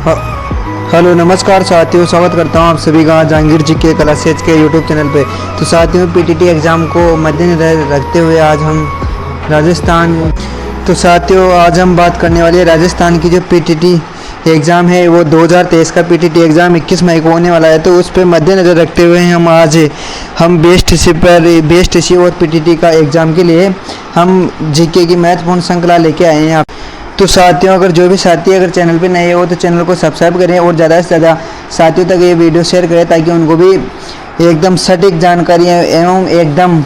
ह- हेलो नमस्कार साथियों, स्वागत करता हूं आप सभी का जहांगीर जी के क्लासेज के यूट्यूब चैनल पे। तो साथियों, पीटीटी एग्ज़ाम को मद्देनजर रखते हुए आज हम राजस्थान तो साथियों आज हम बात करने वाले हैं राजस्थान की जो पीटीटी एग्ज़ाम है वो 2023 का पीटीटी एग्ज़ाम 21 मई को होने वाला है। तो उस पर मद्देनज़र रखते हुए हम बेस्ट इसी और पीटीटी का एग्ज़ाम के लिए हम जीके की महत्वपूर्ण श्रृंखला लेके आए हैं। तो साथियों, अगर जो भी साथी अगर चैनल पे नए हो तो चैनल को सब्सक्राइब करें और ज़्यादा से ज़्यादा साथियों तक ये वीडियो शेयर करें ताकि उनको भी एकदम सटीक जानकारी एवं एकदम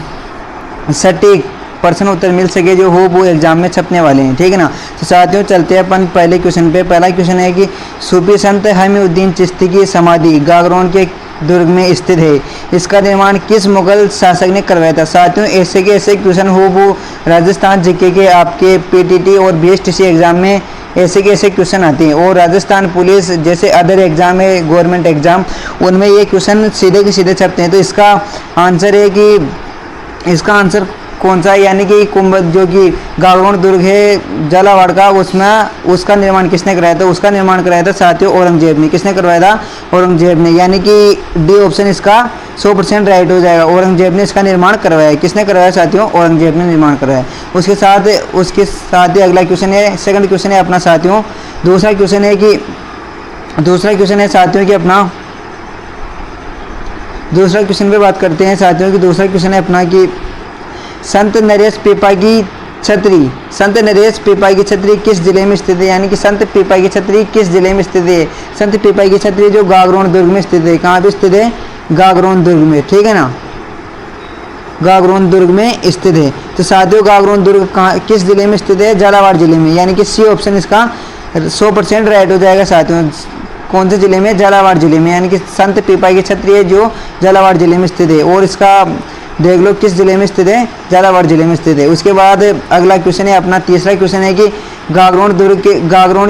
सटीक प्रश्न उत्तर मिल सके जो हो वो एग्जाम में छपने वाले हैं। ठीक है ना। तो साथियों चलते हैं अपन पहले क्वेश्चन पे। पहला क्वेश्चन है कि सूफी संत हमीउद्दीन चिश्ती की समाधि गागरोन के दुर्ग में स्थित है, इसका निर्माण किस मुगल शासक ने करवाया था। साथियों ऐसे के ऐसे क्वेश्चन हो वो राजस्थान जीके के आपके पीटीटी और बीएसटीसी एग्जाम में ऐसे के ऐसे क्वेश्चन आते हैं। और राजस्थान पुलिस जैसे अदर एग्जाम है गवर्नमेंट एग्जाम, उनमें ये क्वेश्चन सीधे के सीधे छपते हैं। तो इसका आंसर कौन सा है, यानी कि कुंभ जो कि गागरोन दुर्ग है झालावाड़ का, उसमें उसका निर्माण किसने कराया था। उसका निर्माण कराया था साथियों औरंगजेब ने। किसने करवाया था? औरंगजेब ने, यानी कि डी ऑप्शन इसका 100% राइट हो जाएगा। औरंगजेब ने इसका निर्माण करवाया है। किसने करवाया साथियों? औरंगजेब ने निर्माण करवाया। उसके साथ ही अगला क्वेश्चन है, सेकंड क्वेश्चन है अपना साथियों। दूसरा क्वेश्चन है साथियों कि अपना दूसरा क्वेश्चन पे बात करते हैं साथियों की। दूसरा क्वेश्चन है अपना कि संत नरेश पीपा की छतरी किस जिले में स्थित है, यानी कि संत पीपा की छतरी किस जिले में स्थित है। संत पीपा की छतरी जो गागरोन दुर्ग में स्थित है। कहाँ पे स्थित है? गागरोन दुर्ग में। ठीक है ना, गागरोन दुर्ग में स्थित है। तो साथियों गागरोन दुर्ग कहाँ किस जिले में स्थित है? झालावाड़ जिले में, यानी कि सी ऑप्शन इसका 100% राइट हो जाएगा साथियों। कौन से जिले में? झालावाड़ जिले में, यानी कि संत पीपा की छतरी है जो झालावाड़ जिले में स्थित है। और इसका देख लो किस जिले में स्थित है? झालावाड़ जिले में स्थित है। उसके बाद अगला क्वेश्चन है अपना तीसरा क्वेश्चन है कि गागरोन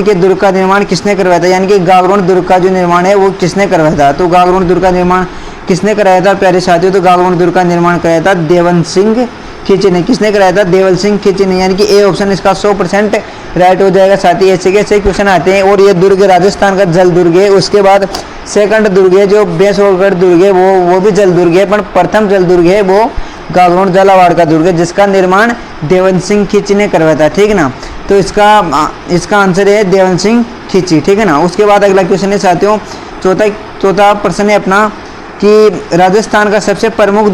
के दुर्ग का निर्माण किसने करवाया था, यानी कि गागरोन दुर्ग का जो निर्माण है वो किसने करवाया था। तो गागरोन दुर्ग का निर्माण किसने कराया था प्यारे साथियों? तो गागरोन दुर्ग का निर्माण कराया था देवन सिंह खींची ने। किसने कराया था? देवल सिंह खींची ने, यानी कि ए ऑप्शन इसका 100% राइट हो जाएगा साथी। ऐसे कैसे क्वेश्चन आते हैं। और ये दुर्ग राजस्थान का जल दुर्ग है। उसके बाद सेकंड दुर्ग है जो बेसोगढ़ दुर्ग है वो भी जल दुर्ग है, पर प्रथम जल दुर्ग है वो गागरोन झालावाड़ का दुर्ग है जिसका निर्माण देवन सिंह खींची ने करवाया था। ठीक है ना। तो इसका आंसर है देवन सिंह खींची। ठीक है ना। उसके बाद अगला क्वेश्चन है साथियों चौथा प्रश्न है अपना कि राजस्थान का सबसे प्रमुख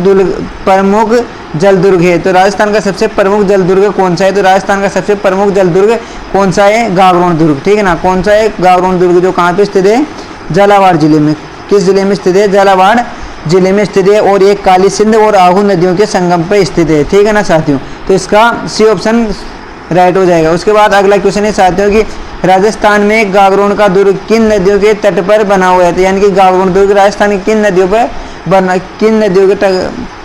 जल दुर्ग है। तो राजस्थान का सबसे प्रमुख जल दुर्ग कौन सा है? तो राजस्थान का सबसे प्रमुख जल दुर्ग कौन सा है? गागरोन दुर्ग। ठीक है ना। कौन सा है? गागरोन दुर्ग, जो कहाँ पे स्थित है? झालावाड़ जिले में। किस जिले में स्थित है? झालावाड़ जिले में स्थित है। और ये काली सिंध और आहू नदियों के संगम पर स्थित है। ठीक है ना साथियों। तो इसका सी ऑप्शन राइट हो जाएगा। उसके बाद अगला क्वेश्चन है साथियों कि राजस्थान में गागरोन का दुर्ग किन नदियों के तट पर बना हुआ है। यानी कि गागरोन दुर्ग राजस्थान की किन नदियों के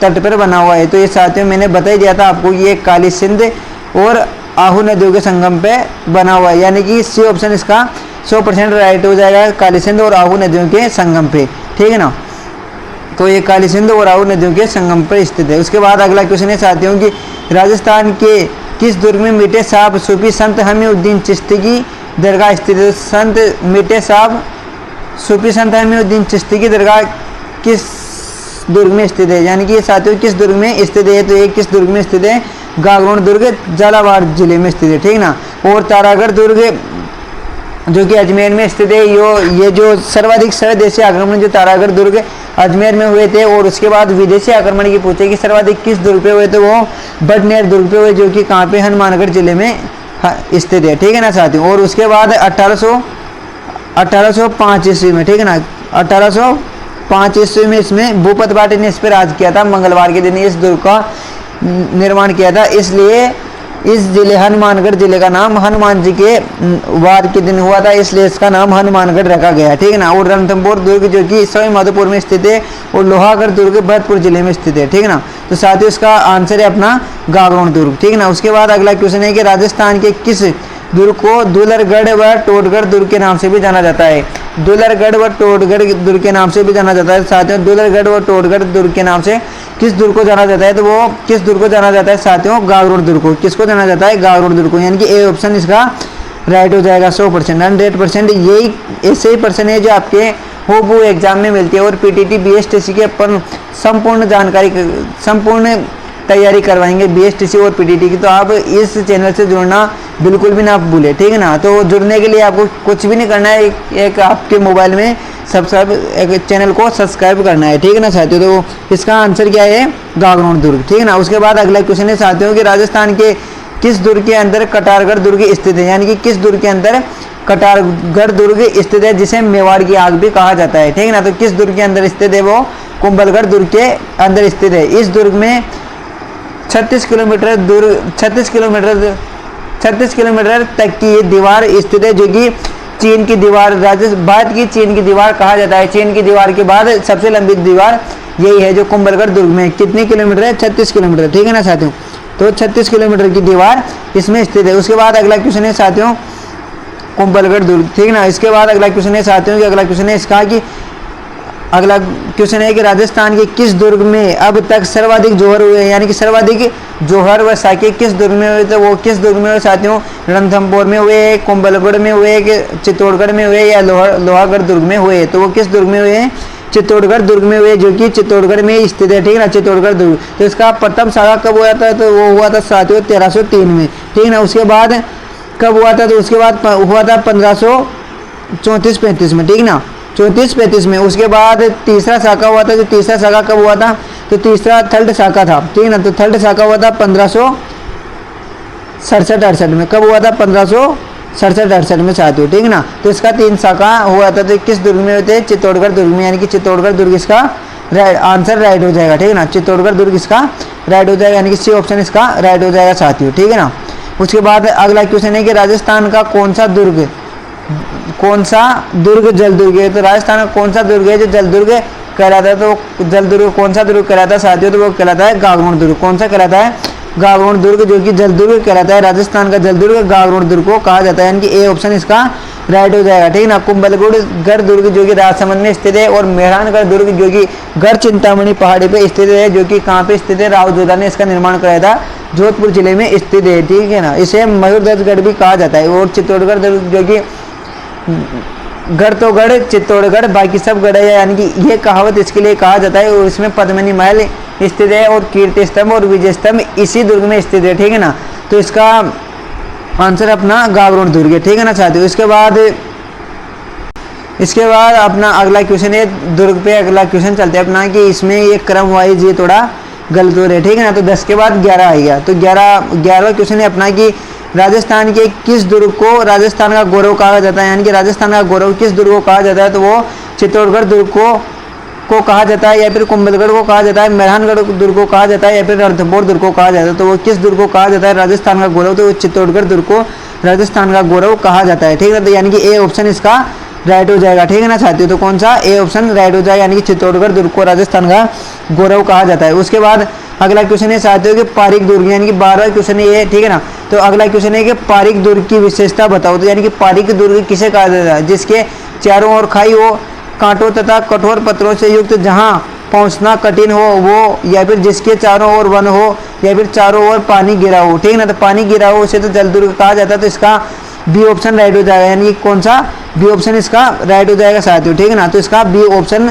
तट पर बना हुआ है। तो ये साथियों मैंने बता ही दिया था आपको, ये काली सिंध और आहू नदियों के संगम पे बना हुआ है, यानी कि सी ऑप्शन इसका 100% राइट हो जाएगा, काली सिंध और आहू नदियों के संगम पे। ठीक है ना। तो ये काली सिंध और आहू नदियों के संगम पर स्थित है। उसके बाद अगला क्वेश्चन है साथियों कि राजस्थान के किस दुर्ग में मीठे साहब सूफी संत हमीउद्दीन चिश्ती की दरगाह स्थित है। सूफी संत हमीउद्दीन चिश्ती की दरगाह किस दुर्ग में स्थित है, यानी कि ये साथियों किस दुर्ग में स्थित है। तो ये किस दुर्ग में स्थित है? गागरोन दुर्ग झालावाड़ जिले में स्थित है। ठीक ना। और तारागढ़ दुर्ग जो कि अजमेर में स्थित है। ये जो सर्वाधिक स्वदेशी आक्रमण जो तारागढ़ दुर्ग अजमेर में हुए थे। और उसके बाद विदेशी आक्रमण की पूछे कि सर्वाधिक किस दुर्ग पे हुए थे, वो बडनेर दुर्ग पे हुए जो कि कहाँ पे? हनुमानगढ़ जिले में स्थित है। ठीक है ना साथियों। और उसके बाद 1805 ईस्वी में, ठीक है ना, 1805 ईस्वी में इसमें भूपत बाटी ने इस पर राज किया था। मंगलवार के दिन इस दुर्ग का निर्माण किया था, इसलिए इस जिले हनुमानगढ़ जिले का नाम हनुमान जी के वार के दिन हुआ था, इसलिए इसका नाम हनुमानगढ़ रखा गया। ठीक है ना। और रणथंभौर दुर्ग जो कि सवाई माधोपुर में स्थित है। और लोहागढ़ दुर्ग भरतपुर जिले में स्थित है। ठीक है ना। तो साथियों इसका आंसर है अपना गागरोन दुर्ग। ठीक है ना। उसके बाद अगला क्वेश्चन है कि राजस्थान के किस दुर्ग को दुलरगढ़ व टोटगढ़ दुर्ग के नाम से भी जाना जाता है। दुलरगढ़ व टोटगढ़ दुर्ग के नाम से भी जाना जाता है साथियों। दुलरगढ़ व टोटगढ़ दुर्ग के नाम से किस दुर्ग को जाना जाता है? तो वो किस दुर्ग को जाना जाता है साथियों? गागरोन दुर्ग को। किसको जाना जाता है? गागरोन दुर्ग को, यानी कि ए ऑप्शन इसका राइट हो जाएगा 100%, 100%। यही ऐसे ही पर्सन है जो आपके होबू एग्जाम में मिलती है। और पीटीटी बीएसटीसी के अपन संपूर्ण जानकारी, संपूर्ण तैयारी करवाएंगे बीएसटीसी और पीटीटी की। तो आप इस चैनल से जुड़ना बिल्कुल भी ना भूले, ठीक है ना। तो जुड़ने के लिए आपको कुछ भी नहीं करना है, एक आपके मोबाइल में एक चैनल को सब्सक्राइब करना है, ठीक है ना साथियों। तो इसका आंसर क्या है, गागरोन दुर्ग, ठीक है ना। उसके बाद अगला क्वेश्चन है साथियों कि राजस्थान के किस दुर्ग के अंदर कटारगढ़ दुर्ग स्थित है, यानी कि किस दुर्ग के अंदर कटारगढ़ दुर्ग स्थित है, जिसे मेवाड़ की आग भी कहा जाता है, ठीक है ना। तो किस दुर्ग के अंदर स्थित है, वो कुंभलगढ़ दुर्ग के अंदर स्थित है। इस दुर्ग में 36 किलोमीटर तक की ये दीवार स्थित है, जो कि चीन की दीवार, भारत की चीन की दीवार कहा जाता है। चीन की दीवार के बाद सबसे लंबी दीवार यही है, जो कुंभलगढ़ दुर्ग में कितने किलोमीटर है, 36 किलोमीटर, ठीक है ना साथियों। तो 36 किलोमीटर की दीवार इसमें स्थित है। उसके बाद अगला क्वेश्चन है साथियों कुंभलगढ़ दुर्ग, ठीक है ना। इसके बाद अगला क्वेश्चन है साथियों कि अगला क्वेश्चन है इसका कि अगला क्वेश्चन है कि राजस्थान के किस दुर्ग में अब तक सर्वाधिक जोहर हुए, यानी कि सर्वाधिक जोहर व साके किस दुर्ग में हुए। तो वो किस दुर्ग में हुए साथियों, रणथंभौर में हुए, कुंभलगढ़ में हुए, कि चित्तौड़गढ़ में हुए, या लोहागढ़ दुर्ग में हुए। तो वो किस दुर्ग में हुए, चित्तौड़गढ़ दुर्ग में हुए, जो कि चित्तौड़गढ़ में स्थित है, ठीक है ना, चित्तौड़गढ़ दुर्ग। तो इसका प्रथम साका कब हुआ था, तो वो हुआ था साथियों 1303 में, ठीक है ना। उसके बाद कब हुआ था, तो उसके बाद हुआ था 1534-35 में, ठीक है ना, 34-35 में। उसके बाद तीसरा शाखा हुआ था, जो तीसरा शाखा कब हुआ था, तो तीसरा थर्ड शाखा था, ठीक है ना। तो थर्ड शाखा हुआ था 1567-68 में। कब हुआ था, 1567-68 में साथियों, ठीक है ना। तो इसका 3 शाखा हुआ था। तो किस दुर्ग में होते, चित्तौड़गढ़ दुर्ग में, यानी कि चित्तौड़गढ़ दुर्ग इसका आंसर राइट हो जाएगा, ठीक है ना। चित्तौड़गढ़ दुर्ग इसका राइट हो जाएगा, यानी कि सी ऑप्शन इसका राइट हो जाएगा साथियों, ठीक है ना। उसके बाद अगला क्वेश्चन है कि राजस्थान का कौन सा दुर्ग जल दुर्ग है। तो राजस्थान का कौन सा दुर्ग है जो जल दुर्ग कहलाता है। तो जल दुर्ग कौन सा दुर्ग कहलाता है साथियों, तो वो कहलाता है गागरोन दुर्ग। कौन सा कहलाता है, गागरोन दुर्ग, जो कि जल दुर्ग कहलाता है। राजस्थान का जल दुर्ग गागरोन दुर्ग को कहा जाता है, यानी कि ए ऑप्शन इसका राइट हो जाएगा, ठीक है ना। कुंभलगढ़ दुर्ग जो कि राजसमंद में स्थित है, और मेहरानगढ़ दुर्ग जो कि गढ़ चिंतामणि पहाड़ी पे स्थित है, जो कि कहाँ पे स्थित है, राव जोधा ने इसका निर्माण कराया था, जोधपुर जिले में स्थित है, ठीक है ना। इसे मयूरध्वजगढ़ भी कहा जाता है। और चित्तौड़गढ़ दुर्ग जो कि गढ़ तो गढ़, चित्तौड़गढ़ बाकी सब गढ़ है, यानी कि ये कहावत इसके लिए कहा जाता है। और इसमें पद्मिनी महल स्थित है, और कीर्ति स्तंभ और विजय स्तंभ इसी दुर्ग में स्थित है, ठीक है ना। तो इसका आंसर अपना गागरोन दुर्ग है, ठीक है ना साथियों। इसके बाद अपना अगला क्वेश्चन है दुर्ग पे। अगला क्वेश्चन चलते हैं अपना कि इसमें ये क्रम वाइज ये थोड़ा गलत हो रहा है, ठीक है ना। तो 10 के बाद 11 आएगा। तो 11वां क्वेश्चन है अपना कि राजस्थान के किस दुर्ग को राजस्थान का गौरव कहा जाता है, यानी कि राजस्थान का गौरव किस दुर्ग को कहा जाता है। तो वो चित्तौड़गढ़ दुर्ग को कहा जाता है, या फिर कुंभलगढ़ को कहा जाता है, मेहरानगढ़ दुर्ग को कहा जाता है, या फिर रणथंभौर दुर्ग को कहा जाता है। तो वो किस दुर्ग को कहा जाता है राजस्थान का गौरव, तो वो चित्तौड़गढ़ दुर्ग को राजस्थान का गौरव कहा जाता है, ठीक है। तो यानी कि ए ऑप्शन इसका राइट हो जाएगा, ठीक है ना साथियों। तो कौन सा, ए ऑप्शन राइट हो जाएगा, यानी कि चित्तौड़गढ़ दुर्ग को राजस्थान का गौरव कहा जाता है। उसके बाद अगला क्वेश्चन है साथियों कि पारीक दुर्ग, यानी कि 12वां क्वेश्चन है ये, ठीक है ना। तो अगला क्वेश्चन है कि पारीक दुर्ग की विशेषता बताओ। तो यानी कि पारीक दुर्ग किसे कहा जाता है, जिसके चारों ओर खाई हो, कांटों तथा कठोर पत्थरों से युक्त, जहां पहुंचना कठिन हो वो, या फिर जिसके चारों ओर वन हो, या फिर चारों ओर पानी गिरा हो, ठीक है ना। तो पानी गिरा हो उसे तो जल दुर्ग कहा जाता है। तो इसका बी ऑप्शन राइट हो जाएगा, यानी कि कौन सा, बी ऑप्शन इसका राइट हो जाएगा साथियों, ठीक है ना। तो इसका बी ऑप्शन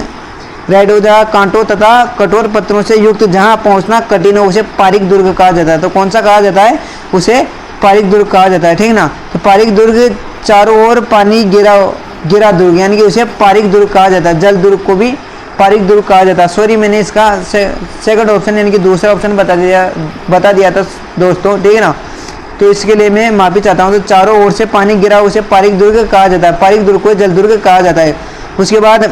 राइट हो जाएगा। कांटों तथा कठोर पत्थरों से युक्त, जहां पहुंचना कठिन हो उसे पारीक दुर्ग कहा जाता है। तो कौन सा कहा जाता है, उसे पारीक दुर्ग कहा जाता है, ठीक है ना। तो पारीक दुर्ग चारों ओर पानी गिरा दुर्ग, यानी कि उसे पारीक दुर्ग कहा जाता है। जल दुर्ग को भी पारीक दुर्ग कहा जाता है। सॉरी, मैंने इसका सेकंड ऑप्शन यानी कि दूसरा ऑप्शन बता दिया था दोस्तों, ठीक है ना। तो इसके लिए मैं माफी चाहता हूँ। तो चारों ओर से पानी गिरा उसे पारीक दुर्ग कहा जाता है, पारीक दुर्ग को जल दुर्ग कहा जाता है। उसके बाद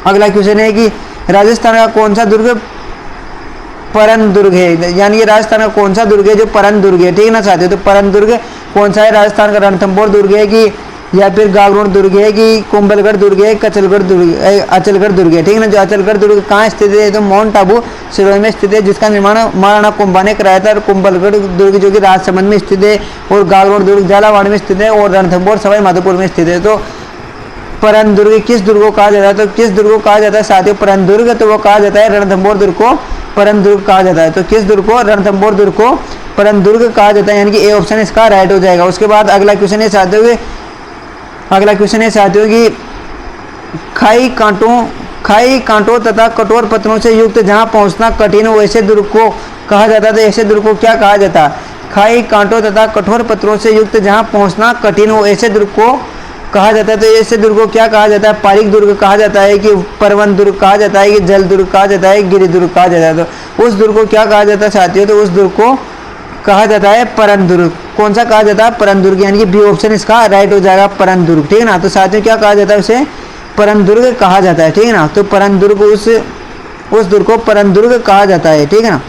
अगला क्वेश्चन है कि राजस्थान का कौन सा दुर्ग परन दुर्ग है, यानी कि राजस्थान का कौन सा दुर्ग है जो परन दुर्ग है, ठीक है ना साथियों। तो परन दुर्ग कौन सा है, राजस्थान का रणथंभौर दुर्ग है कि, या फिर गागरोन दुर्ग है कि, कुंभलगढ़ दुर्ग है, अचलगढ़ दुर्ग है, ठीक है ना। जो अचलगढ़ दुर्ग कहाँ स्थित है, तो माउंट आबू सिरोही में स्थित है, जिसका निर्माण महाराणा कुंभा ने कराया था। और कुंभलगढ़ दुर्ग जो कि राजसमंद में स्थित है, और गागरोन दुर्ग झालावाड़ में स्थित है, और रणथंभौर सवाई माधोपुर में स्थित है। तो परन दुर्ग किस दुर्ग को कहा जाता है, तो किस दुर्ग को कहा जाता है साथियों, परन दुर्ग। तो वो कहा जाता है रणथंभौर दुर्ग को परन दुर्ग कहा जाता है। तो किस दुर्ग को, रणथंभौर दुर्ग को परम दुर्ग कहा जाता है, यानी कि ए ऑप्शन इसका राइट हो जाएगा। उसके बाद अगला क्वेश्चन है साथियों कि खाई कांटों तथा कठोर पत्थरों से युक्त जहां पहुंचना कठिन हो ऐसे दुर्ग को कहा जाता है। तो ऐसे दुर्ग को क्या कहा जाता है? खाई कांटों तथा कठोर पत्थरों से युक्त जहां पहुंचना कठिन हो ऐसे दुर्ग को कहा जाता है। तो ऐसे दुर्ग को क्या कहा जाता है? पारिक दुर्ग कहा जाता है, कि पर्वन दुर्ग कहा जाता है, कि जल दुर्ग कहा जाता है, गिरि दुर्ग कहा जाता है। तो उस दुर्ग को क्या कहा जाता है साथियों? तो उस दुर्ग को कहा जाता है परन दुर्ग। कौन सा कहा जाता है? परन दुर्ग, यानी कि बी ऑप्शन इसका राइट हो जाएगा, परन दुर्ग। ठीक है ना। तो साथियों क्या कहा जाता है? उसे परन दुर्ग कहा जाता है। ठीक है ना। तो परन दुर्ग उस दुर्ग को परन दुर्ग कहा जाता है। ठीक है ना।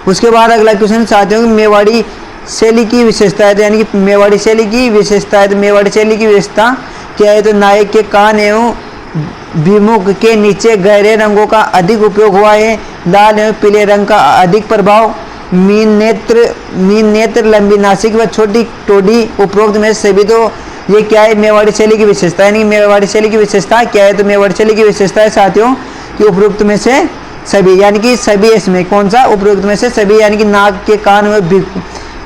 उसके बाद अगला क्वेश्चन साथियों की मेवाड़ी शैली की विशेषता है। तो यानी कि मेवाड़ी शैली की विशेषता है। तो मेवाड़ी शैली की विशेषता क्या है? तो नायक के कान एवं विमुख के नीचे गहरे रंगों का अधिक उपयोग हुआ है, लाल एवं पीले रंग का अधिक प्रभाव, मीन नेत्र, लंबी नासिक व छोटी टोडी, उपरोक्त में सभी। तो ये क्या है? मेवाड़ी शैली की विशेषता है। यानी मेवाड़ी शैली की विशेषता क्या है? तो मेवाड़ी शैली की विशेषता है साथियों कि उपरोक्त में से सभी, यानी कि सभी इसमें कौन सा? उपरोक्त में से सभी, यानी कि नाक के कान में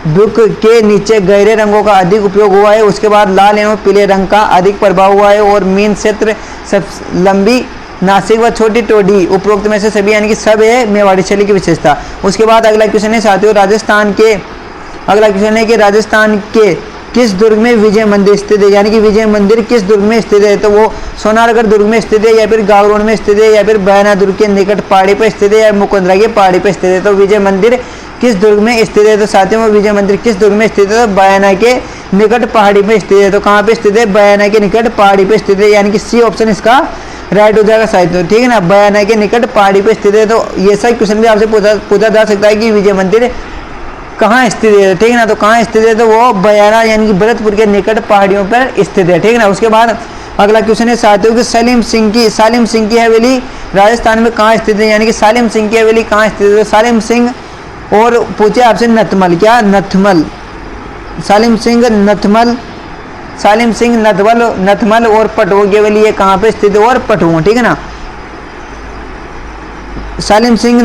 बुक के नीचे गहरे रंगों का अधिक उपयोग हुआ है। उसके बाद लाल एवं पीले रंग का अधिक प्रभाव हुआ है, और मीन क्षेत्र, सब लंबी नासिक व छोटी टोडी, उपरोक्त में से सभी, यानी कि सब है मेवाड़ी शैली की विशेषता। उसके बाद अगला क्वेश्चन है साथियों राजस्थान के राजस्थान के किस दुर्ग में विजय मंदिर स्थित है? यानी कि विजय मंदिर किस दुर्ग में स्थित है? तो वो सोनारगढ़ दुर्ग में स्थित है, या फिर गागरोन में स्थित है, या फिर बयाना दुर्ग के निकट पहाड़ी पर स्थित है, या मुकुंदरा की पहाड़ी पर स्थित है। तो विजय मंदिर किस दुर्ग में स्थित है? तो साथियों विजय मंदिर किस दुर्ग में स्थित है? तो बयाना के निकट पहाड़ी पर स्थित है। तो कहाँ पे स्थित है? बयाना के निकट पहाड़ी पर स्थित है, यानी कि सी ऑप्शन इसका राइट हो जाएगा साथियों। ठीक है ना। बयाना के निकट पहाड़ी पर स्थित है। तो ये सही क्वेश्चन भी आपसे पूछा जा सकता है कि विजय मंदिर कहाँ स्थित है। ठीक है ना। तो कहाँ स्थित है? तो वो बयाना यानी कि भरतपुर के निकट पहाड़ियों पर स्थित है। ठीक है ना। उसके बाद अगला क्वेश्चन है साथियों कि सालिम सिंह की हवेली राजस्थान में कहाँ स्थित है? यानी कि सालिम सिंह की हवेली कहाँ स्थित है? सालिम सिंह और पूछे आपसे नथमल, क्या? नथमल, सालिम सिंह नथमल और पटवों की हवेली ये कहाँ पे स्थित है? और पटवों। ठीक है ना। सालिम सिंह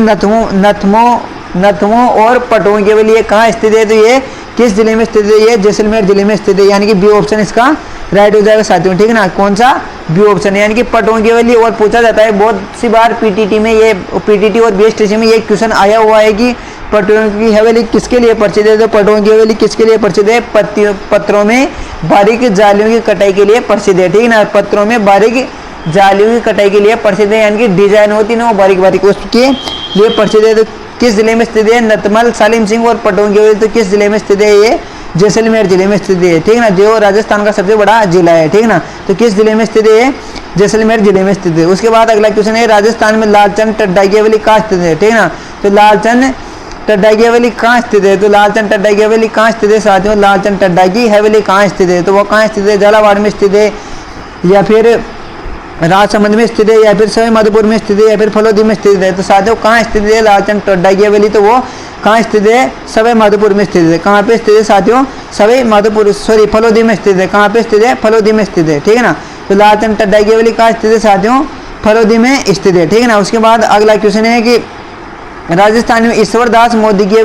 नथमों और पटवों की हवेली ये कहाँ स्थित है? तो ये किस जिले में स्थित है? ये जैसलमेर जिले में स्थित है, यानी कि बी ऑप्शन इसका राइट हो जाएगा साथियों। ठीक है ना। कौन सा? बी ऑप्शन, यानी कि पटवों की हवेली। और पूछा जाता है बहुत सी बार पीटीटी और बीएसटीसी में ये क्वेश्चन आया हुआ है कि पटवों की हवेली किसके लिए प्रसिद्ध है? तो पटवों की हवेली किसके लिए प्रसिद्ध है? पत्थरों में बारीक जालियों की कटाई के लिए प्रसिद्ध है। ठीक है ना। पत्थरों में बारीक जालियों की कटाई के लिए प्रसिद्ध है, यानी कि डिजाइन होती है ना वो बारीक उसके लिए प्रसिद्ध है। तो किस जिले में स्थित है? नथमल, सालिम सिंह और पटवों की हवेली तो किस जिले में स्थित है? ये जैसलमेर जिले में स्थित है। ठीक है ना। जो राजस्थान का सबसे बड़ा जिला है। ठीक है ना। तो किस जिले में स्थित है? जैसलमेर जिले में स्थित है। उसके बाद अगला क्वेश्चन है राजस्थान में लालचंद टड्डा की हवेली कहाँ स्थित है? ठीक है ना। तो लालचंद टड्डा की हवेली कहाँ स्थित है? तो लालचंद टड्डा की हवेली कहाँ स्थित है साथियों? लालचंद टड्डा की हवेली कहाँ स्थित है? तो वो कहाँ स्थित है? झालावाड़ में स्थित है, या फिर राजसमंद में स्थित है, या फिर सवाई माधोपुर में स्थित है, या फिर फलोदी में स्थित है। तो साथियों कहाँ स्थित है लालचंद टड्डा की हवेली? तो वो कहाँ स्थित है? सवाई माधोपुर में स्थित है। कहाँ पे स्थित है साथियों? सवाई माधोपुर, फलोदी में स्थित है। कहाँ पे स्थित है? फलोदी में स्थित है। ठीक है ना। तो लालचंद टड्डा की हवेली कहाँ स्थित है साथियों? फलोदी में स्थित है। ठीक है ना। उसके बाद अगला क्वेश्चन है कि राजस्थान में ईश्वरदास मोदी की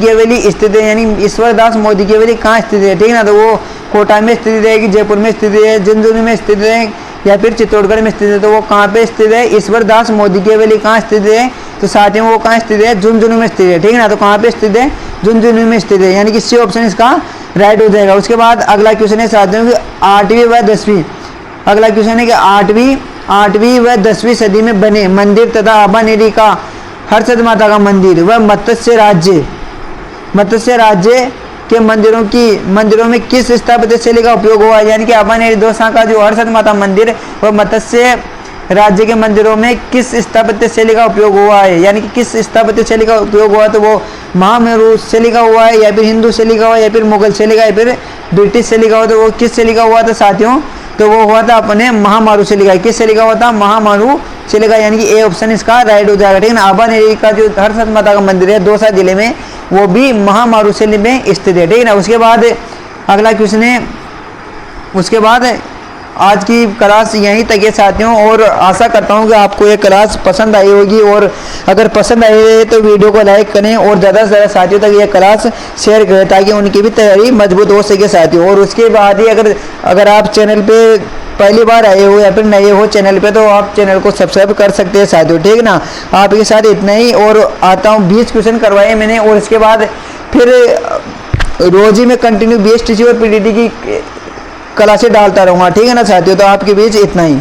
हवेली स्थित है, यानी ईश्वरदास मोदी की हवेली कहाँ स्थित है? ठीक है ना। तो वो कोटा में स्थित है, कि जयपुर में स्थित है, झुंझुनू में स्थित है, या फिर चित्तौड़गढ़ में स्थित है। तो वो कहाँ पे स्थित है? ईश्वरदास मोदी की हवेली कहाँ स्थित है? तो साथियों वो कहाँ स्थित है? झुंझुनू में स्थित है। ठीक है ना। तो कहाँ पे स्थित है? झुंझुनू में स्थित है, यानी कि सी ऑप्शन इसका राइट हो जाएगा। उसके बाद अगला क्वेश्चन है साथियों कि 8वीं व 10वीं अगला क्वेश्चन है कि 8वीं व 10वीं सदी में बने मंदिर तथा आबानेरी का हर्षद माता का मंदिर व मत्स्य राज्य के मंदिरों में किस स्थापत्य शैली का उपयोग हुआ है? यानी कि आबानेरी दोसा का जो हर्षद माता मंदिर व मत्स्य राज्य के मंदिरों में किस स्थापत्य शैली का उपयोग हुआ है? यानी कि किस स्थापत्य शैली का उपयोग हुआ है? तो वो महामेरू शैली का हुआ है, या फिर हिंदू शैली का हुआ, या फिर मुगल शैली का, या फिर ब्रिटिश शैली का हुआ। तो वो किस शैली का हुआ था साथियों? तो वो हुआ था अपने महामारू शैली का। किस शैली का हुआ था? महामारू शैली का, यानी कि ए ऑप्शन इसका राइट हो जाएगा। ठीक है ना। आबानेरी का जो हर्षद माता का मंदिर है दौसा जिले में, वो भी महामारू शैली में स्थित है। ठीक है ना। उसके बाद अगला क्वेश्चन है, उसके बाद आज की क्लास यहीं तक है साथियों, और आशा करता हूँ कि आपको ये क्लास पसंद आई होगी, और अगर पसंद आई है तो वीडियो को लाइक करें और ज़्यादा से ज़्यादा साथियों तक ये क्लास शेयर करें ताकि उनकी भी तैयारी मजबूत हो सके साथियों। और उसके बाद ही अगर आप चैनल पे पहली बार आए हो या फिर नए हो चैनल पे, तो आप चैनल को सब्सक्राइब कर सकते हैं साथियों, ठीक ना। आपके साथ इतना ही, और आता हूँ 20 क्वेश्चन करवाए मैंने, और इसके बाद फिर रोज ही मैं कंटिन्यू BSTC और PTT की क्लासें डालता रहूँगा, ठीक है ना साथियों। तो आपके बीच इतना ही।